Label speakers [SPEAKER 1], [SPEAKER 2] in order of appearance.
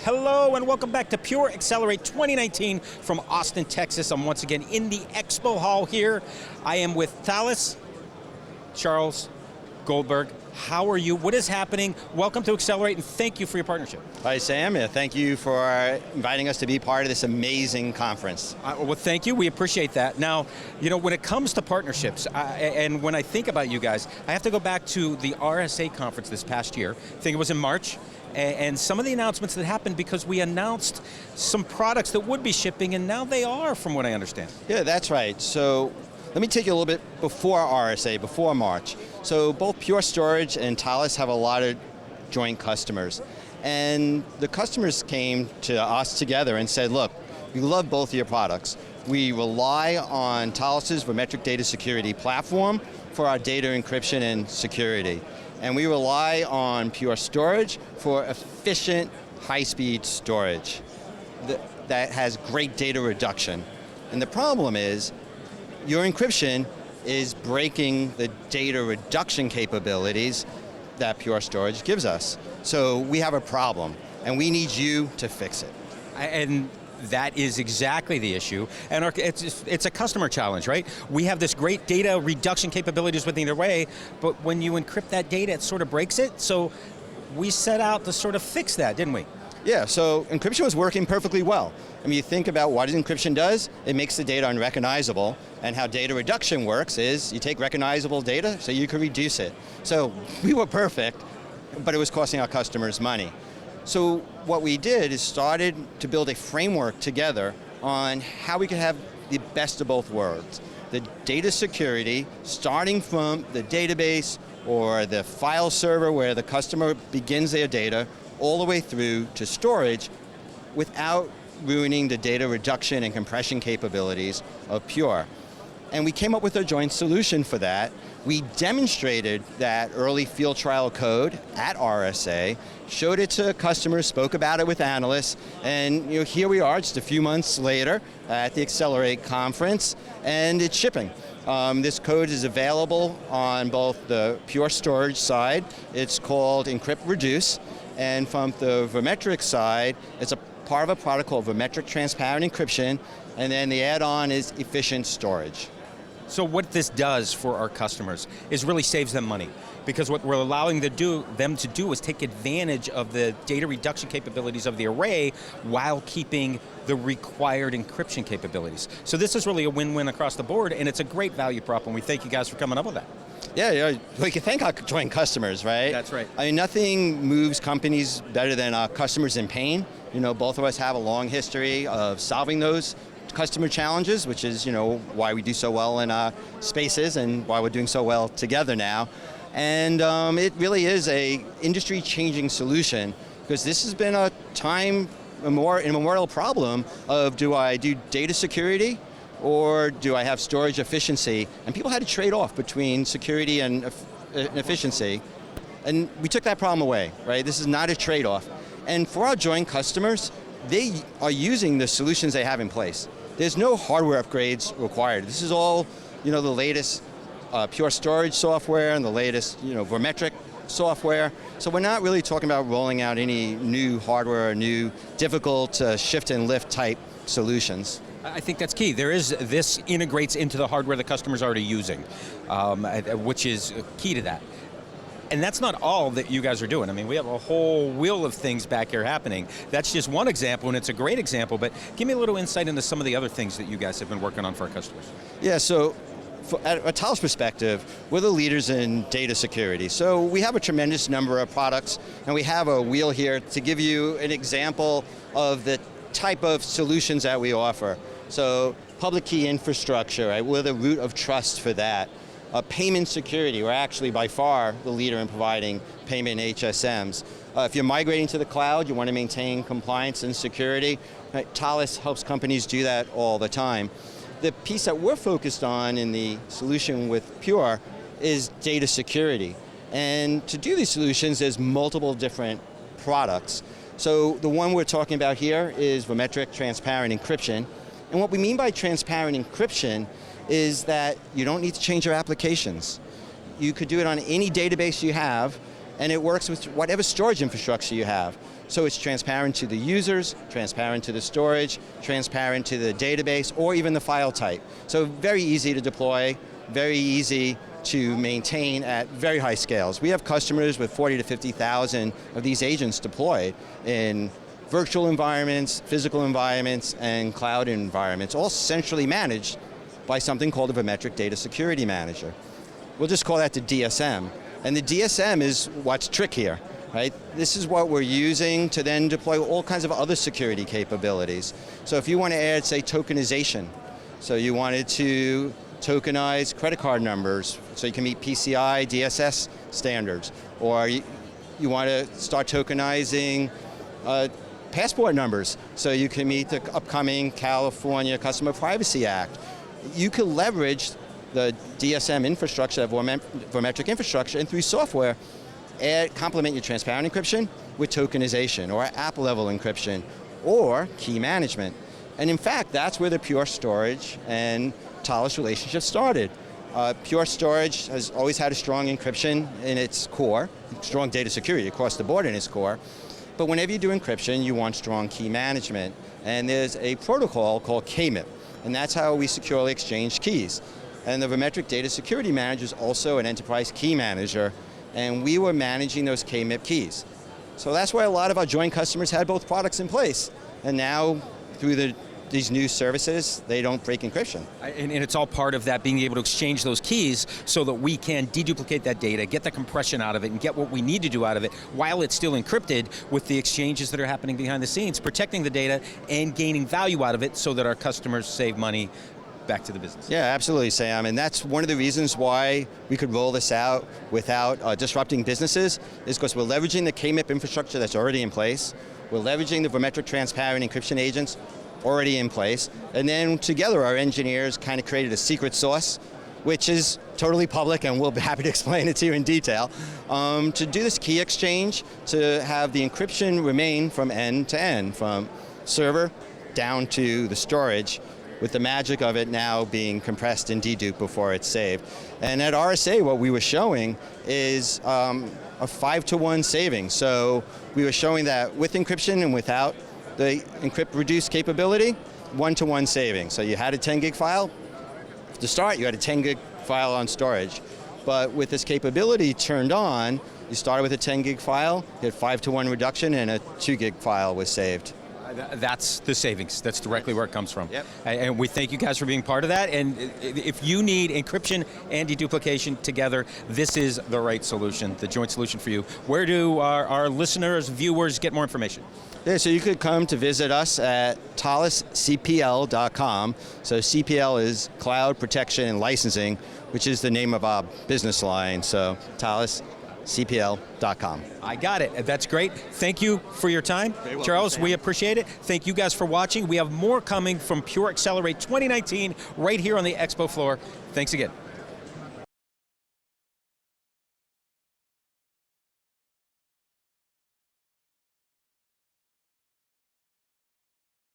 [SPEAKER 1] Hello and welcome back to Pure Accelerate 2019 from Austin, Texas. I'm once again in the expo hall here. I am with Thales, Charles, Goldberg. How are you? What is happening? Welcome to Accelerate and thank you for your partnership.
[SPEAKER 2] Hi Sam, thank you for inviting us to be part of this amazing conference.
[SPEAKER 1] Well, thank you, we appreciate that. Now, you know, when it comes to partnerships, and when I think about you guys, I have to go back to the RSA conference this past year. I think it was in March. And some of the announcements that happened because we announced some products that would be shipping and now they are, from what I understand.
[SPEAKER 2] Yeah, that's right. So let me take you a little bit before RSA, before March. So both Pure Storage and Thales have a lot of joint customers. And the customers came to us together and said, look, we love both of your products. We rely on Thales' Volumetric Data Security platform for our data encryption and security. And we rely on Pure Storage for efficient, high-speed storage that has great data reduction. And the problem is, your encryption is breaking the data reduction capabilities that Pure Storage gives us. So we have a problem, and we need you to fix it.
[SPEAKER 1] And that is exactly the issue, and it's a customer challenge, right? We have this great data reduction capabilities with either way, but when you encrypt that data, it sort of breaks it, so we set out to sort of fix that, didn't we?
[SPEAKER 2] Yeah, so encryption was working perfectly well. I mean, you think about what encryption does, it makes the data unrecognizable, and how data reduction works is you take recognizable data so you can reduce it. So we were perfect, but it was costing our customers money. So what we did is started to build a framework together on how we could have the best of both worlds. The data security, starting from the database or the file server where the customer begins their data, all the way through to storage without ruining the data reduction and compression capabilities of Pure. And we came up with a joint solution for that. We demonstrated that early field trial code at RSA, showed it to customers, spoke about it with analysts, and here we are just a few months later at the Accelerate conference, and it's shipping. This code is available on both the Pure Storage side, it's called Encrypt Reduce, and from the Volumetric side, it's a part of a product called Volumetric Transparent Encryption, and then the add-on is Efficient Storage.
[SPEAKER 1] So what this does for our customers is really saves them money, because what we're allowing them to do is take advantage of the data reduction capabilities of the array while keeping the required encryption capabilities. So this is really a win-win across the board, and it's a great value prop, and we thank you guys for coming up with that.
[SPEAKER 2] Yeah, we can thank our joint customers, right?
[SPEAKER 1] That's right.
[SPEAKER 2] I mean, nothing moves companies better than our customers in pain. You know, both of us have a long history of solving those customer challenges, which is why we do so well in our spaces and why we're doing so well together now. And it really is a industry-changing solution, because this has been a immemorial problem of, do I do data security or do I have storage efficiency? And people had to trade off between security and efficiency. And we took that problem away, right? This is not a trade-off. And for our joint customers, they are using the solutions they have in place. There's no hardware upgrades required. This is all the latest Pure Storage software and the latest Volumetric software. So we're not really talking about rolling out any new hardware or new difficult shift and lift type solutions.
[SPEAKER 1] I think that's key. This integrates into the hardware the customer's already using, which is key to that. And that's not all that you guys are doing. I mean, we have a whole wheel of things back here happening. That's just one example, and it's a great example, but give me a little insight into some of the other things that you guys have been working on for our customers.
[SPEAKER 2] Yeah, so at a Thales perspective, we're the leaders in data security. So we have a tremendous number of products, and we have a wheel here to give you an example of the type of solutions that we offer. So public key infrastructure, right? We're the root of trust for that. Payment security, we're actually by far the leader in providing payment HSMs. If you're migrating to the cloud, you want to maintain compliance and security. Right? Thales helps companies do that all the time. The piece that we're focused on in the solution with Pure is data security. And to do these solutions, there's multiple different products. So the one we're talking about here is Volumetric Transparent Encryption. And what we mean by transparent encryption is that you don't need to change your applications. You could do it on any database you have, and it works with whatever storage infrastructure you have. So it's transparent to the users, transparent to the storage, transparent to the database, or even the file type. So very easy to deploy, very easy to maintain at very high scales. We have customers with 40 to 50,000 of these agents deployed in virtual environments, physical environments, and cloud environments, all centrally managed by something called a Volumetric Data Security Manager. We'll just call that the DSM. And the DSM is what's trick here, right? This is what we're using to then deploy all kinds of other security capabilities. So if you want to add, say, tokenization, so you wanted to tokenize credit card numbers so you can meet PCI DSS standards, or you want to start tokenizing passport numbers so you can meet the upcoming California Customer Privacy Act. You can leverage the DSM infrastructure, volumetric infrastructure, and through software, complement your transparent encryption with tokenization or app-level encryption or key management. And in fact, that's where the Pure Storage and Thales relationship started. Pure Storage has always had a strong encryption in its core, strong data security across the board in its core. But whenever you do encryption, you want strong key management. And there's a protocol called KMIP, and that's how we securely exchange keys. And the Volumetric Data Security Manager is also an enterprise key manager, and we were managing those KMIP keys. So that's why a lot of our joint customers had both products in place. And now, through these new services, they don't break encryption.
[SPEAKER 1] And it's all part of that, being able to exchange those keys so that we can deduplicate that data, get the compression out of it, and get what we need to do out of it while it's still encrypted with the exchanges that are happening behind the scenes, protecting the data and gaining value out of it so that our customers save money back to the business.
[SPEAKER 2] Yeah, absolutely, Sam, and that's one of the reasons why we could roll this out without disrupting businesses, is because we're leveraging the KMIP infrastructure that's already in place, we're leveraging the Volumetric Transparent Encryption agents already in place, and then together our engineers kind of created a secret sauce, which is totally public, and we'll be happy to explain it to you in detail, to do this key exchange, to have the encryption remain from end to end, from server down to the storage, with the magic of it now being compressed and deduped before it's saved. And at RSA, what we were showing is a 5-to-1 saving. So we were showing that with encryption and without the encrypt reduce capability, 1-to-1 saving. So you had a 10 gig file, to start you had a 10 gig file on storage. But with this capability turned on, you started with a 10 gig file, you had 5-to-1 reduction, and a 2 gig file was saved.
[SPEAKER 1] That's the savings. That's directly where it comes from.
[SPEAKER 2] Yep.
[SPEAKER 1] And we thank you guys for being part of that. And if you need encryption and deduplication together, this is the right solution, the joint solution for you. Where do our listeners, viewers get more information?
[SPEAKER 2] Yeah, so you could come to visit us at thalescpl.com. So CPL is Cloud Protection and Licensing, which is the name of our business line. So thalescpl.com.
[SPEAKER 1] I got it. That's great. Thank you for your time.
[SPEAKER 2] welcome,
[SPEAKER 1] Charles,
[SPEAKER 2] Sam.
[SPEAKER 1] we appreciate it. Thank you guys for watching. We have more coming from Pure Accelerate 2019 right here on the expo floor. Thanks again.